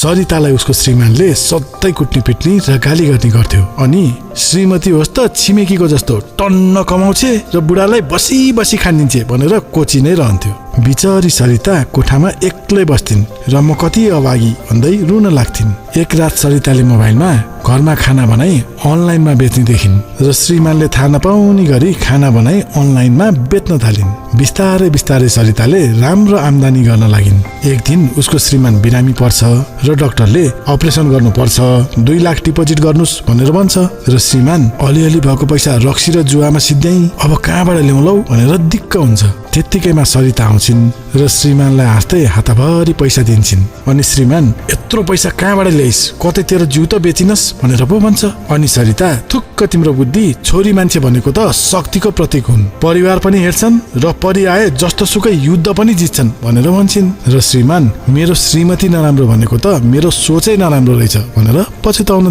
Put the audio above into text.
सरितालाई उसको श्रीमानले सधैँ कुट्नी पिट्नी र गाली गर्ने गर्थ्यो। अनि श्रीमती होस् त छिमेकीको जस्तो टन्न कमाउँछे र बुढालाई बसी बसी खानिदिन्छे भनेर कोची नै रहन्थ्यो। बिचारी सरिता कोठामा एक्लै बस्थिन् र म कति अभागी भन्दै रुन लाग्थिन्। एक रात सरिताले मोबाइलमा घरमा खाना बनाई अनलाइनमा बेच्ने देखिन् र श्रीमानले थाहा नपाउने गरी खाना बनाई अनलाइनमा बेच्न थालिन्। बिस्तारै बिस्तारै सरिताले राम्रो आम्दानी गर्न लागिन्। एक दिन उसको श्रीमान बिरामी पर्छ र डाक्टरले अपरेसन गर्नुपर्छ, 2 लाख डिपोजिट गर्नुस् भनेर भन्छ र श्रीमान अलिअलि भएको पैसा रक्सी र जुवामा सिद्ध्याई अब कहाँबाट ल्याउलौ भनेर दिक्क हुन्छ। त्यत्तिकैमा सरिता आउँछिन् र श्रीमानलाई हाँस्दै हातभरि पैसा दिन्छन्। अनि श्रीमान यत्रो पैसा कहाँबाट ल्याइस्, कतै तेरो जिउ त बेचिनस् भनेर पो भन्छ। अनि सरिता थुक्क तिम्रो बुद्धि, छोरी मान्छे भनेको त शक्तिको प्रतीक हुन्, परिवार पनि हेर्छन् र परिआए जस्तो सुकै युद्ध पनि जित्छन् भनेर भन्छन्। र श्रीमान मेरो श्रीमती नराम्रो भनेको त मेरो सोचै नराम्रो रहेछ भनेर पछुताउनु